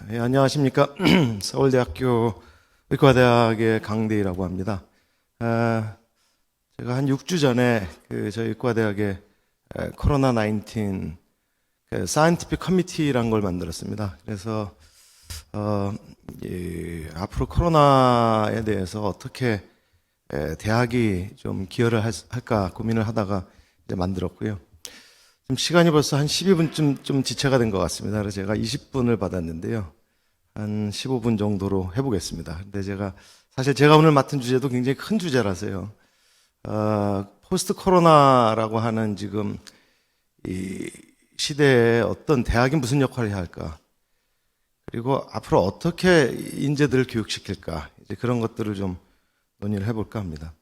안녕하십니까. 서울대학교 의과대학의 강대희라고 합니다. 제가 한 6주 전에 저희 의과대학에 코로나19 사이언티픽 커미티라는 걸 만들었습니다. 그래서 앞으로 코로나에 대해서 어떻게 대학이 좀 기여를 할까 고민을 하다가 이제 만들었고요. 지금 시간이 벌써 한 12분쯤 좀 지체가 된 것 같습니다. 그래서 제가 20분을 받았는데요. 한 15분 정도로 해보겠습니다. 근데 사실 제가 오늘 맡은 주제도 굉장히 큰 주제라서요. 포스트 코로나라고 하는 지금 이 시대에 어떤 대학이 무슨 역할을 해야 할까? 그리고 앞으로 어떻게 인재들을 교육시킬까? 이제 그런 것들을 좀 논의를 해볼까 합니다.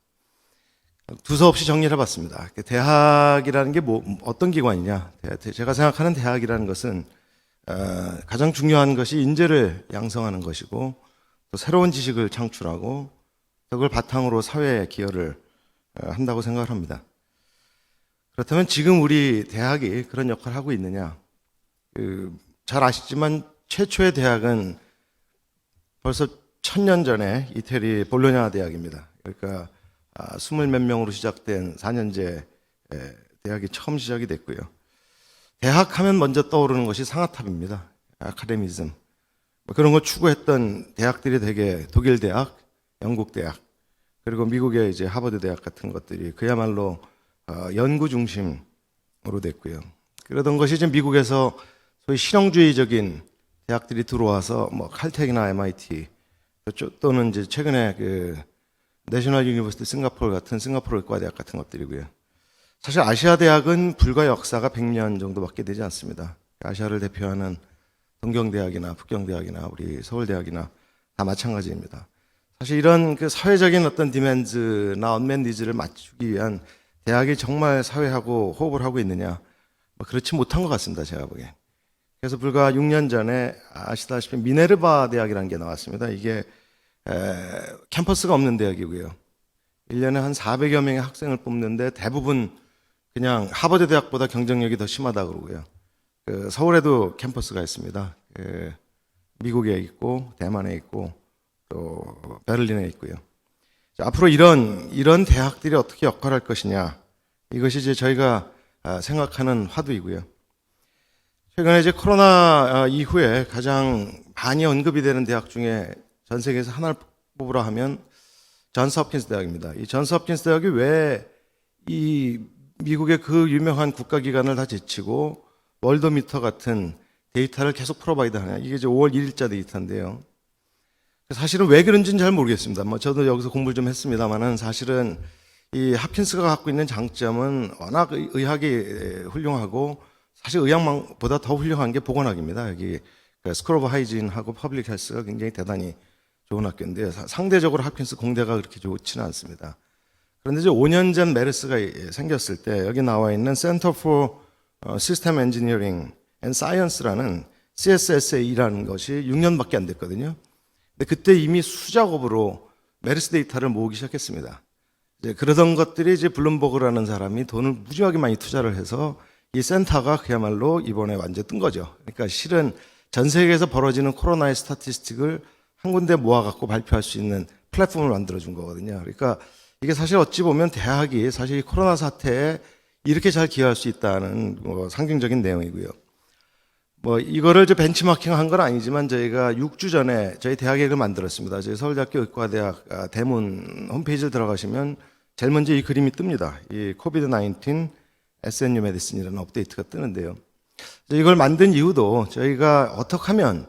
두서없이 정리를 해봤습니다. 대학이라는 게 어떤 기관이냐? 제가 생각하는 대학이라는 것은 가장 중요한 것이 인재를 양성하는 것이고 또 새로운 지식을 창출하고 그걸 바탕으로 사회에 기여를 한다고 생각을 합니다. 그렇다면 지금 우리 대학이 그런 역할을 하고 있느냐? 잘 아시지만 최초의 대학은 벌써 1000년 전에 이태리 볼로냐 대학입니다. 그러니까 20몇 명으로 시작된 4년제 대학이 처음 시작이 됐고요. 대학 하면 먼저 떠오르는 것이 상아탑입니다. 아카데미즘. 그런 걸 추구했던 대학들이 되게 독일 대학, 영국 대학, 그리고 미국의 이제 하버드 대학 같은 것들이 그야말로 연구 중심으로 됐고요. 그러던 것이 이제 미국에서 소위 실용주의적인 대학들이 들어와서 칼텍이나 MIT 또는 이제 최근에 내셔널 유니버시티 싱가포르 같은 싱가포르 의과대학 같은 것들이고요. 사실 아시아 대학은 불과 역사가 100년 정도밖에 되지 않습니다. 아시아를 대표하는 동경대학이나 북경대학이나 우리 서울대학이나 다 마찬가지입니다. 사실 이런 사회적인 어떤 디맨드나 언맨 니즈를 맞추기 위한 대학이 정말 사회하고 호흡을 하고 있느냐? 그렇지 못한 것 같습니다. 제가 보기엔. 그래서 불과 6년 전에 아시다시피 미네르바 대학이라는 게 나왔습니다. 이게 캠퍼스가 없는 대학이고요. 1년에 한 400여 명의 학생을 뽑는데 대부분 그냥 하버드 대학보다 경쟁력이 더 심하다 그러고요. 서울에도 캠퍼스가 있습니다. 미국에 있고 대만에 있고 또 베를린에 있고요. 앞으로 이런 대학들이 어떻게 역할을 할 것이냐, 이것이 이제 저희가 생각하는 화두이고요. 최근에 이제 코로나 이후에 가장 많이 언급이 되는 대학 중에 전 세계에서 하나를 뽑으라 하면 존스 홉킨스 대학입니다. 이 존스 홉킨스 대학이 왜 이 미국의 그 유명한 국가기관을 다 제치고 월더미터 같은 데이터를 계속 프로바이드 하냐. 이게 이제 5월 1일자 데이터인데요. 사실은 왜 그런지는 잘 모르겠습니다. 저도 여기서 공부를 좀 했습니다만은 사실은 이 홉킨스가 갖고 있는 장점은 워낙 의학이 훌륭하고 사실 의학보다 더 훌륭한 게 보건학입니다. 여기 스쿨 오브 하이진하고 퍼블릭 헬스가 굉장히 대단히 좋은 학교인데 상대적으로 홉킨스 공대가 그렇게 좋지는 않습니다. 그런데 이제 5년 전 메르스가 생겼을 때 여기 나와 있는 Center for System Engineering and Science라는 CSSA라는 것이 6년밖에 안 됐거든요. 근데 그때 이미 수작업으로 메르스 데이터를 모으기 시작했습니다. 이제 그러던 것들이 이제 블룸버그라는 사람이 돈을 무지하게 많이 투자를 해서 이 센터가 그야말로 이번에 완전 뜬 거죠. 그러니까 실은 전 세계에서 벌어지는 코로나의 스타티스틱을 한 군데 모아갖고 발표할 수 있는 플랫폼을 만들어준 거거든요. 그러니까 이게 사실 어찌 보면 대학이 사실 이 코로나 사태에 이렇게 잘 기여할 수 있다는 상징적인 내용이고요. 이거를 벤치마킹 한 건 아니지만 저희가 6주 전에 저희 대학에 이걸 만들었습니다. 저희 서울대학교 의과대학 대문 홈페이지를 들어가시면 제일 먼저 이 그림이 뜹니다. 이 코비드-19 SNU 메디슨이라는 업데이트가 뜨는데요. 이걸 만든 이유도 저희가 어떻게 하면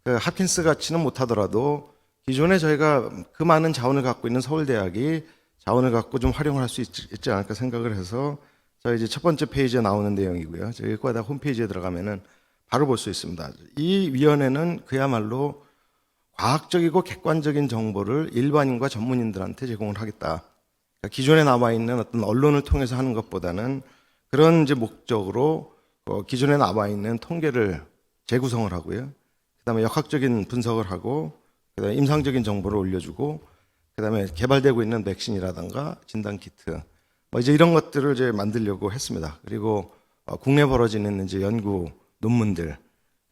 홉킨스 같이는 못하더라도 기존에 저희가 그 많은 자원을 갖고 있는 서울대학이 자원을 갖고 좀 활용을 할 수 있지 않을까 생각을 해서 저희 이제 첫 번째 페이지에 나오는 내용이고요. 저희 의과대학 홈페이지에 들어가면은 바로 볼 수 있습니다. 이 위원회는 그야말로 과학적이고 객관적인 정보를 일반인과 전문인들한테 제공을 하겠다. 그러니까 기존에 나와 있는 어떤 언론을 통해서 하는 것보다는 그런 이제 목적으로 기존에 나와 있는 통계를 재구성을 하고요. 그다음에 역학적인 분석을 하고 그다음에 임상적인 정보를 올려주고 그다음에 개발되고 있는 백신이라든가 진단 키트 이제 이런 것들을 이제 만들려고 했습니다. 그리고 국내 벌어지는 이제 연구 논문들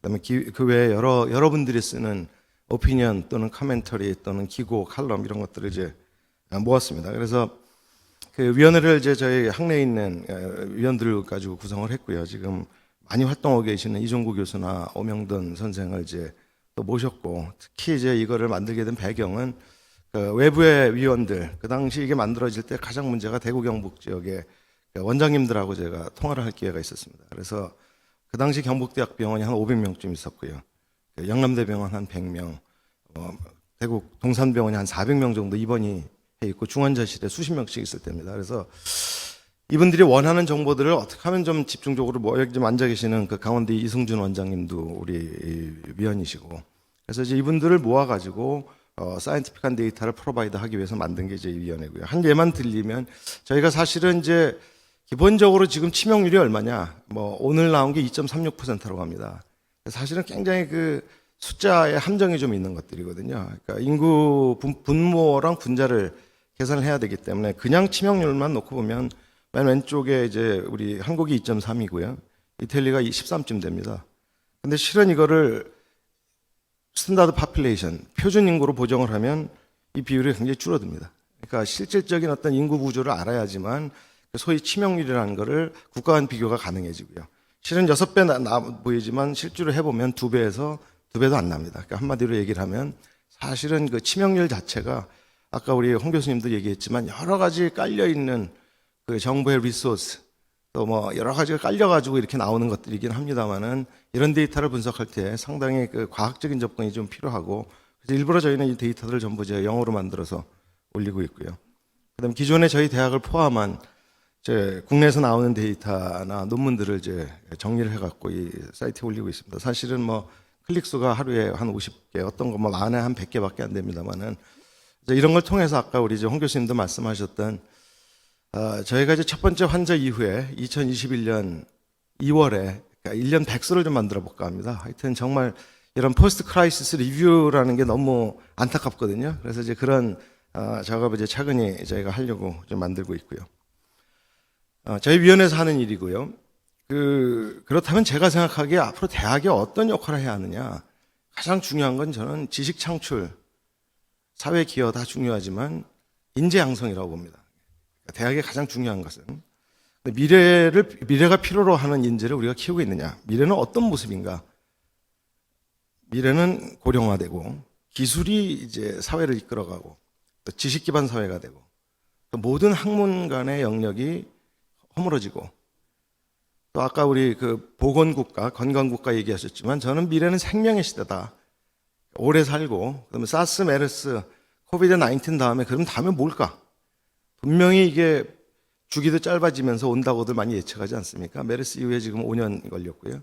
그다음에 그 외에 여러분들이 쓰는 오피니언 또는 커멘터리 또는 기고, 칼럼 이런 것들을 이제 모았습니다. 그래서 그 위원회를 이제 저희 학내에 있는 위원들을 가지고 구성을 했고요. 지금 많이 활동하고 계시는 이종구 교수나 오명돈 선생을 이제 또 모셨고, 특히 이제 이거를 만들게 된 배경은 그 외부의 위원들, 그 당시 이게 만들어질 때 가장 문제가 대구 경북 지역의 원장님들하고 제가 통화를 할 기회가 있었습니다. 그래서 그 당시 경북대학 병원이 한 500명쯤 있었고요. 영남대병원 한 100명, 대구 동산병원이 한 400명 정도 입원이 해 있고 중환자실에 수십 명씩 있을 때입니다. 그래서 이분들이 원하는 정보들을 어떻게 하면 좀 집중적으로 여기 좀 앉아 계시는 그 강원대 이승준 원장님도 우리 위원이시고, 그래서 이제 이분들을 모아가지고 사이언티픽한 데이터를 프로바이드 하기 위해서 만든 게 이제 이 위원회고요. 한 예만 들리면 저희가 사실은 이제 기본적으로 지금 치명률이 얼마냐, 오늘 나온 게 2.36%라고 합니다. 사실은 굉장히 그 숫자에 함정이 좀 있는 것들이거든요. 그러니까 인구 분모랑 분자를 계산을 해야 되기 때문에 그냥 치명률만 놓고 보면 맨 왼쪽에 이제 우리 한국이 2.3이고요. 이탈리아가 13쯤 됩니다. 근데 실은 이거를 스탠다드 파퓰레이션, 표준 인구로 보정을 하면 이 비율이 굉장히 줄어듭니다. 그러니까 실질적인 어떤 인구 구조를 알아야지만 소위 치명률이라는 거를 국가 간 비교가 가능해지고요. 실은 6배 나 보이지만 실제로 해보면 2배에서 2배도 안 납니다. 그러니까 한마디로 얘기를 하면 사실은 그 치명률 자체가 아까 우리 홍 교수님도 얘기했지만 여러 가지 깔려있는 그 정부의 리소스 또 여러 가지가 깔려가지고 이렇게 나오는 것들이긴 합니다만은 이런 데이터를 분석할 때 상당히 그 과학적인 접근이 좀 필요하고, 그래서 일부러 저희는 이 데이터들을 전부 제가 영어로 만들어서 올리고 있고요. 그다음 기존에 저희 대학을 포함한 이제 국내에서 나오는 데이터나 논문들을 이제 정리를 해갖고 이 사이트에 올리고 있습니다. 사실은 클릭 수가 하루에 한 50개, 어떤 거 만에 한 100개밖에 안 됩니다만은 이런 걸 통해서 아까 우리 이제 홍 교수님도 말씀하셨던 저희가 이제 첫 번째 환자 이후에 2021년 2월에 그러니까 1년 백수를 좀 만들어 볼까 합니다. 하여튼 정말 이런 포스트 크라이시스 리뷰라는 게 너무 안타깝거든요. 그래서 이제 그런 작업을 이제 차근히 저희가 하려고 좀 만들고 있고요. 저희 위원회에서 하는 일이고요. 그렇다면 제가 생각하기에 앞으로 대학이 어떤 역할을 해야 하느냐. 가장 중요한 건 저는 지식 창출, 사회 기여 다 중요하지만 인재 양성이라고 봅니다. 대학의 가장 중요한 것은 미래가 필요로 하는 인재를 우리가 키우고 있느냐. 미래는 어떤 모습인가. 미래는 고령화되고 기술이 이제 사회를 이끌어가고 또 지식 기반 사회가 되고 또 모든 학문 간의 영역이 허물어지고 또 아까 우리 그 보건국가, 건강국가 얘기하셨지만 저는 미래는 생명의 시대다. 오래 살고 그다음에 사스, 메르스, 코비드 19 다음에 그럼 다음에 뭘까? 분명히 이게 주기도 짧아지면서 온다고들 많이 예측하지 않습니까? 메르스 이후에 지금 5년 걸렸고요.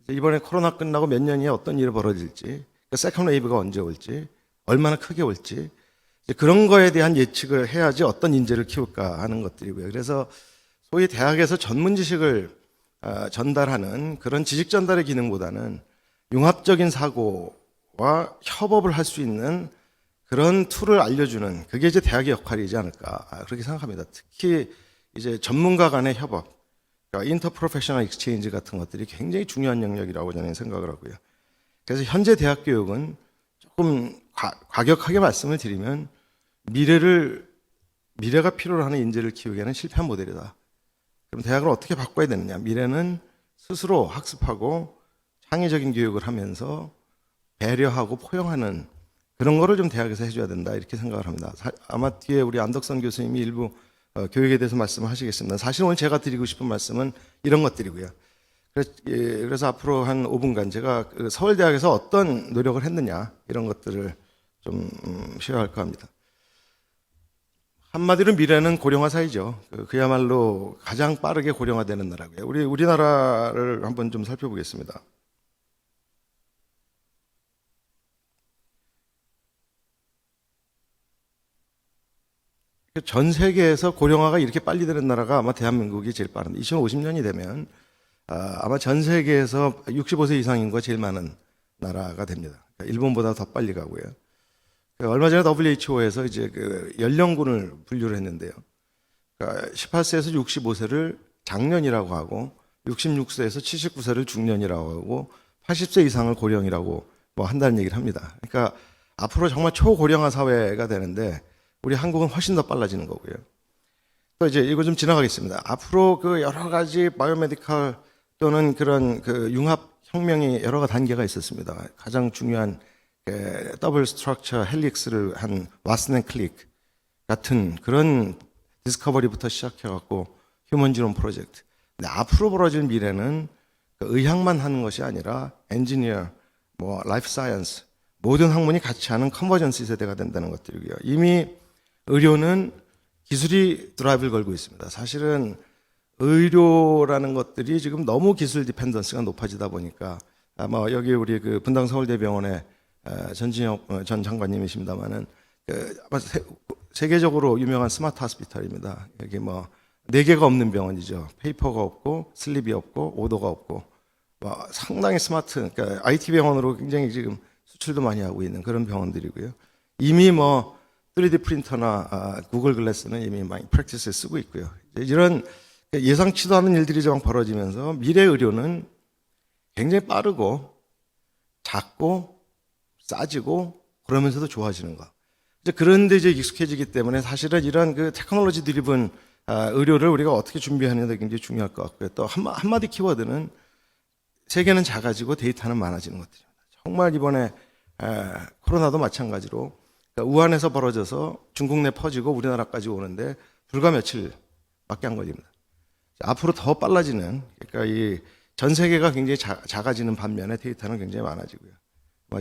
이번에 코로나 끝나고 몇 년 이에 어떤 일이 벌어질지, 세컨 웨이브가 언제 올지, 얼마나 크게 올지 그런 거에 대한 예측을 해야지 어떤 인재를 키울까 하는 것들이고요. 그래서 소위 대학에서 전문 지식을 전달하는 그런 지식 전달의 기능보다는 융합적인 사고와 협업을 할 수 있는 그런 툴을 알려주는 그게 이제 대학의 역할이지 않을까 그렇게 생각합니다. 특히 이제 전문가 간의 협업, 그러니까 인터프로페셔널 익스체인지 같은 것들이 굉장히 중요한 영역이라고 저는 생각을 하고요. 그래서 현재 대학 교육은 조금 과격하게 말씀을 드리면 미래가 필요로 하는 인재를 키우기에는 실패한 모델이다. 그럼 대학을 어떻게 바꿔야 되느냐? 미래는 스스로 학습하고 창의적인 교육을 하면서 배려하고 포용하는 그런 거를 좀 대학에서 해줘야 된다 이렇게 생각을 합니다. 아마 뒤에 우리 안덕선 교수님이 일부 교육에 대해서 말씀을 하시겠습니다. 사실 오늘 제가 드리고 싶은 말씀은 이런 것들이고요. 그래서 앞으로 한 5분간 제가 서울대학에서 어떤 노력을 했느냐 이런 것들을 좀 시도할까 합니다. 한마디로 미래는 고령화 사회죠. 그야말로 가장 빠르게 고령화되는 나라고요. 우리나라를 한번 좀 살펴보겠습니다. 전 세계에서 고령화가 이렇게 빨리 되는 나라가 아마 대한민국이 제일 빠른데 2050년이 되면 아마 전 세계에서 65세 이상 인구가 제일 많은 나라가 됩니다. 그러니까 일본보다 더 빨리 가고요. 얼마 전에 WHO에서 이제 그 연령군을 분류를 했는데요. 그러니까 18세에서 65세를 장년이라고 하고 66세에서 79세를 중년이라고 하고 80세 이상을 고령이라고 뭐 한다는 얘기를 합니다. 그러니까 앞으로 정말 초고령화 사회가 되는데 우리 한국은 훨씬 더 빨라지는 거고요. 또 이제 이거 좀 지나가겠습니다. 앞으로 그 여러 가지 바이오메디컬 또는 그런 그 융합 혁명이 여러 단계가 있었습니다. 가장 중요한 더블 스트럭처 헬릭스를 한 왓슨 앤 클릭 같은 그런 디스커버리부터 시작해갖고 휴먼 지놈 프로젝트. 근데 앞으로 벌어질 미래는 그 의학만 하는 것이 아니라 엔지니어, 뭐 라이프 사이언스 모든 학문이 같이 하는 컨버전스 세대가 된다는 것들이고요. 이미 의료는 기술이 드라이브를 걸고 있습니다. 사실은 의료라는 것들이 지금 너무 기술 디펜던스가 높아지다 보니까 아마 여기 우리 그 분당 서울대병원의 전진혁 전 장관님이십니다만은 아마 세계적으로 유명한 스마트 하스피탈입니다. 여기 뭐 4개가 없는 병원이죠. 페이퍼가 없고 슬립이 없고 오더가 없고 뭐 상당히 스마트, 그러니까 IT 병원으로 굉장히 지금 수출도 많이 하고 있는 그런 병원들이고요. 이미 뭐 3D 프린터나 구글 글래스는 이미 많이 프랙티스에 쓰고 있고요. 이런 예상치도 않은 일들이 좀 벌어지면서 미래 의료는 굉장히 빠르고 작고 싸지고 그러면서도 좋아지는 거. 그런데 이제 익숙해지기 때문에 사실은 이런 그 테크놀로지 드리븐 의료를 우리가 어떻게 준비하느냐가 굉장히 중요할 것 같고요. 또 한마디 키워드는 세계는 작아지고 데이터는 많아지는 것들입니다. 정말 이번에 코로나도 마찬가지로 그러니까 우한에서 벌어져서 중국 내 퍼지고 우리나라까지 오는데 불과 며칠밖에 안 걸립니다. 앞으로 더 빨라지는, 그러니까 이 전 세계가 굉장히 작아지는 반면에 데이터는 굉장히 많아지고요.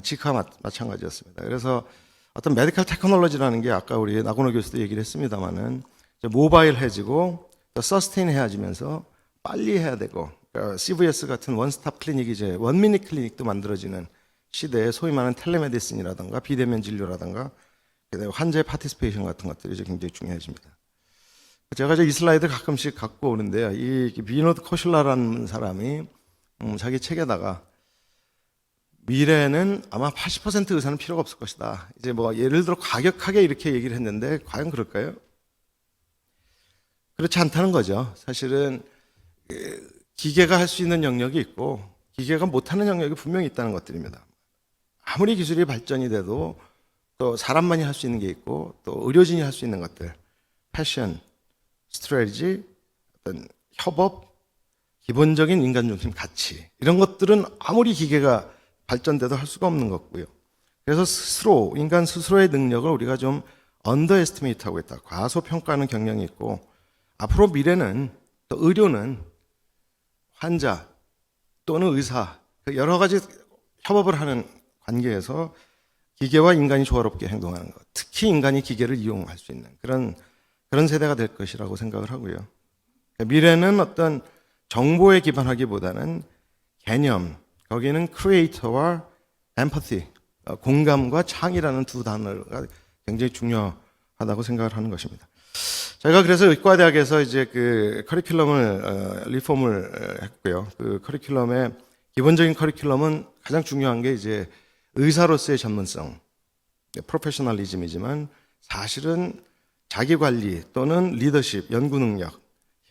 지카 마찬가지였습니다. 그래서 어떤 메디컬 테크놀로지라는 게 아까 우리 나고노 교수도 얘기를 했습니다만은 모바일해지고 또 서스테인해지면서 빨리 해야 되고, 그러니까 CVS 같은 원스톱 클리닉이 이제 원미닛 클리닉도 만들어지는 시대에 소위 말하는 텔레메디슨이라든가 비대면 진료라든가 환자의 파티스페이션 같은 것들이 이제 굉장히 중요해집니다. 제가 이제 이 슬라이드 가끔씩 갖고 오는데요. 이 비노드 코슐라라는 사람이 자기 책에다가 미래에는 아마 80% 의사는 필요가 없을 것이다. 이제 뭐 예를 들어 과격하게 이렇게 얘기를 했는데 과연 그럴까요? 그렇지 않다는 거죠. 사실은 기계가 할 수 있는 영역이 있고 기계가 못하는 영역이 분명히 있다는 것들입니다. 아무리 기술이 발전이 돼도 또 사람만이 할 수 있는 게 있고 또 의료진이 할 수 있는 것들, 패션, 스트레티지, 어떤 협업, 기본적인 인간 중심 가치 이런 것들은 아무리 기계가 발전돼도 할 수가 없는 거고요. 그래서 스스로 인간 스스로의 능력을 우리가 좀 언더에스티메이트하고 있다. 과소평가하는 경향이 있고 앞으로 미래는 또 의료는 환자 또는 의사 여러 가지 협업을 하는 관계에서 기계와 인간이 조화롭게 행동하는 것, 특히 인간이 기계를 이용할 수 있는 그런 세대가 될 것이라고 생각을 하고요. 미래는 어떤 정보에 기반하기보다는 개념, 거기는 크리에이터와 엠퍼티, 공감과 창의라는 두 단어가 굉장히 중요하다고 생각을 하는 것입니다. 저희가 그래서 의과대학에서 이제 그 커리큘럼을 리폼을 했고요. 그 커리큘럼의 기본적인 커리큘럼은 가장 중요한 게 이제 의사로서의 전문성, 프로페셔널리즘이지만 사실은 자기관리 또는 리더십, 연구능력,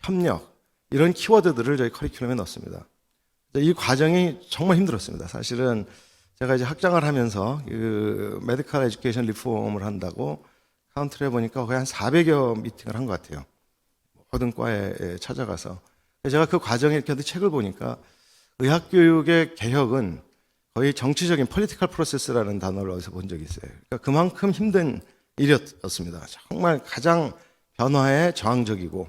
협력 이런 키워드들을 저희 커리큘럼에 넣습니다. 이 과정이 정말 힘들었습니다. 사실은 제가 이제 학장을 하면서 그 메디컬 에듀케이션 리폼을 한다고 카운트를 해보니까 거의 한 400여 미팅을 한 것 같아요. 모든 과에 찾아가서. 제가 그 과정에 이렇게 책을 보니까 의학교육의 개혁은 거의 정치적인 political process라는 단어를 어디서 본 적이 있어요. 그러니까 그만큼 힘든 일이었습니다. 정말 가장 변화에 저항적이고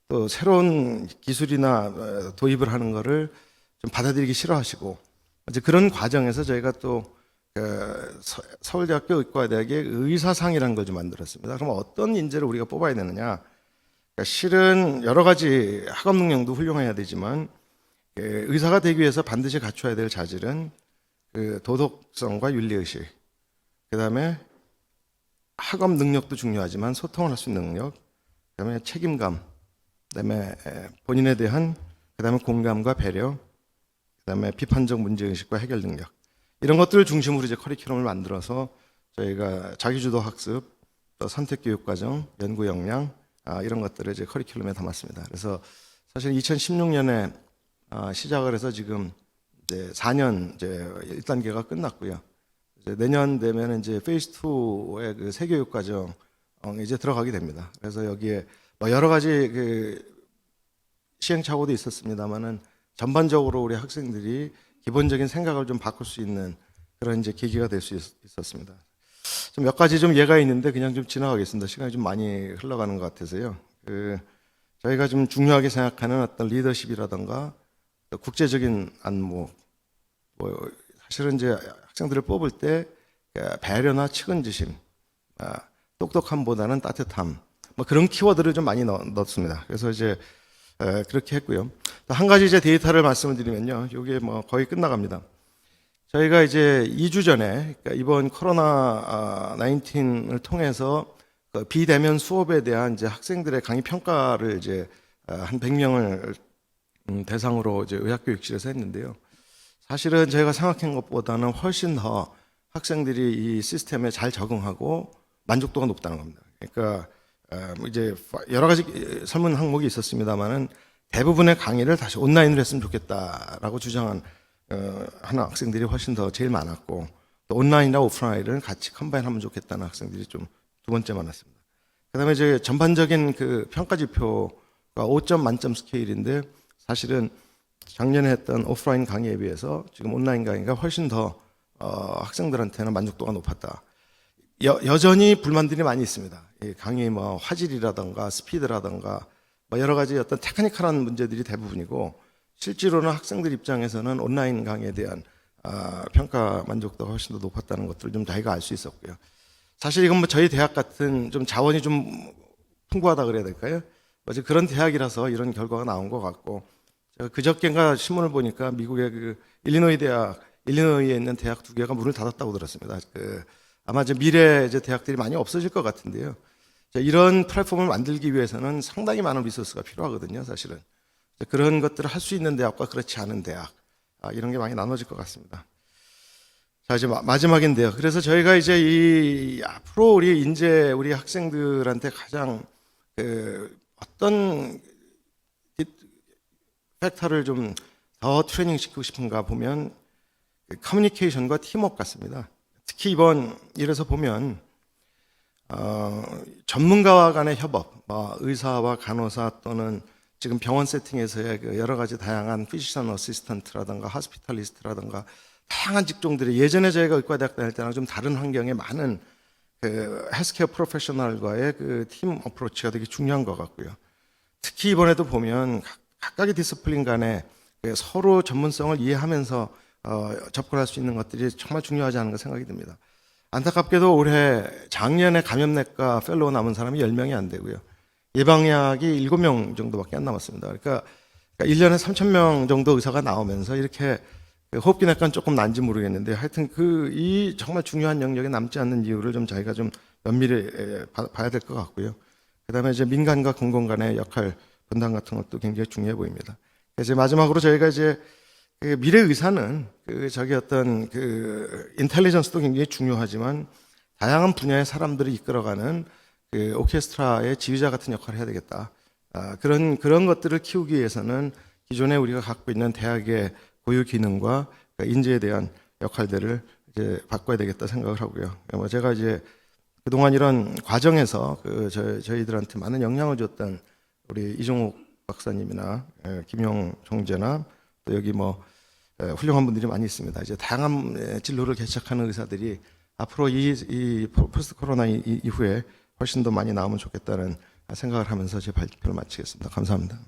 또 새로운 기술이나 도입을 하는 거를 좀 받아들이기 싫어하시고 이제 그런 과정에서 저희가 또 서울대학교 의과대학의 의사상이라는 걸 좀 만들었습니다. 그럼 어떤 인재를 우리가 뽑아야 되느냐? 그러니까 실은 여러 가지 학업 능력도 훌륭해야 되지만 의사가 되기 위해서 반드시 갖춰야 될 자질은 그 도덕성과 윤리의식, 그 다음에 학업 능력도 중요하지만 소통을 할 수 있는 능력, 그 다음에 책임감, 그 다음에 본인에 대한, 그 다음에 공감과 배려, 그 다음에 비판적 문제의식과 해결 능력. 이런 것들을 중심으로 이제 커리큘럼을 만들어서 저희가 자기주도 학습, 또 선택교육과정, 연구 역량, 이런 것들을 이제 커리큘럼에 담았습니다. 그래서 사실 2016년에 시작을 해서 지금 이제 4년 이제 1단계가 끝났고요. 이제 내년 되면 이제 페이스 2의 그 새교육 과정 이제 들어가게 됩니다. 그래서 여기에 뭐 여러 가지 그 시행착오도 있었습니다만은 전반적으로 우리 학생들이 기본적인 생각을 좀 바꿀 수 있는 그런 이제 계기가 될 수 있었습니다. 좀 몇 가지 좀 예가 있는데 그냥 좀 지나가겠습니다. 시간이 좀 많이 흘러가는 것 같아서요. 저희가 좀 중요하게 생각하는 어떤 리더십이라든가 또 국제적인 안목, 뭐 사실은 이제 학생들을 뽑을 때 배려나 측은지심, 똑똑함보다는 따뜻함, 뭐 그런 키워드를 좀 많이 넣었습니다. 그래서 이제 그렇게 했고요. 또 한 가지 이제 데이터를 말씀을 드리면요, 이게 뭐 거의 끝나갑니다. 저희가 이제 2주 전에 그러니까 이번 코로나 19을 통해서 그 비대면 수업에 대한 이제 학생들의 강의 평가를 이제 한 100명을 대상으로 이제 의학교육실에서 했는데요. 사실은 저희가 생각한 것보다는 훨씬 더 학생들이 이 시스템에 잘 적응하고 만족도가 높다는 겁니다. 그러니까 이제 여러 가지 설문 항목이 있었습니다만은 대부분의 강의를 다시 온라인으로 했으면 좋겠다라고 주장한 하는 학생들이 훨씬 더 제일 많았고, 또 온라인이나 오프라인을 같이 컴바인하면 좋겠다는 학생들이 좀 두 번째 많았습니다. 그다음에 이제 전반적인 그 평가 지표가 5점 만점 스케일인데 사실은 작년에 했던 오프라인 강의에 비해서 지금 온라인 강의가 훨씬 더 학생들한테는 만족도가 높았다. 여전히 불만들이 많이 있습니다. 이 강의 뭐 화질이라든가 스피드라든가 뭐 여러 가지 어떤 테크니컬한 문제들이 대부분이고, 실제로는 학생들 입장에서는 온라인 강의에 대한 평가 만족도가 훨씬 더 높았다는 것들을 좀 저희가 알 수 있었고요. 사실 이건 뭐 저희 대학 같은 좀 자원이 좀 풍부하다 그래야 될까요? 어제 그런 대학이라서 이런 결과가 나온 것 같고, 제가 그저께인가 신문을 보니까 미국의 그 일리노이에 있는 대학 2개가 문을 닫았다고 들었습니다. 아마 이제 미래 이제 대학들이 많이 없어질 것 같은데요. 이런 플랫폼을 만들기 위해서는 상당히 많은 리소스가 필요하거든요, 사실은. 그런 것들을 할 수 있는 대학과 그렇지 않은 대학, 이런 게 많이 나눠질 것 같습니다. 자, 이제 마지막인데요. 그래서 저희가 이제 앞으로 우리 학생들한테 가장 어떤 팩터를 좀 더 트레이닝 시키고 싶은가 보면 커뮤니케이션과 팀워크 같습니다. 특히 이번 일에서 보면 전문가와 간의 협업, 의사와 간호사 또는 지금 병원 세팅에서의 그 여러 가지 다양한 피지션 어시스턴트라든가 하스피탈리스트라든가 다양한 직종들이 예전에 저희가 의과대학 다닐 때랑 좀 다른 환경에 많은 그 헬스케어 프로페셔널과의 그 팀 어프로치가 되게 중요한 것 같고요. 특히 이번에도 보면 각각의 디스플린 간에 서로 전문성을 이해하면서 접근할 수 있는 것들이 정말 중요하지 않은가 생각이 듭니다. 안타깝게도 올해 작년에 감염내과 펠로우 남은 사람이 10명이 안 되고요. 예방약이 7명 정도밖에 안 남았습니다. 그러니까 1년에 3,000명 정도 의사가 나오면서 이렇게 호흡기내과는 조금 난지 모르겠는데 하여튼 이 정말 중요한 영역에 남지 않는 이유를 좀 저희가 좀 면밀히 봐야 될 것 같고요. 그다음에 이제 민간과 공공 간의 역할 분담 같은 것도 굉장히 중요해 보입니다. 이제 마지막으로 저희가 이제 미래 의사는 어떤 인텔리전스도 굉장히 중요하지만 다양한 분야의 사람들을 이끌어가는 오케스트라의 지휘자 같은 역할을 해야 되겠다. 그런 것들을 키우기 위해서는 기존에 우리가 갖고 있는 대학의 고유 기능과 인재에 대한 역할들을 이제 바꿔야 되겠다 생각을 하고요. 제가 이제 그동안 이런 과정에서 저희들한테 많은 영향을 줬던 우리 이종욱 박사님이나 김용 총재나 또 여기 뭐 훌륭한 분들이 많이 있습니다. 이제 다양한 진로를 개척하는 의사들이 앞으로 이 포스트 코로나 이후에 훨씬 더 많이 나오면 좋겠다는 생각을 하면서 제 발표를 마치겠습니다. 감사합니다.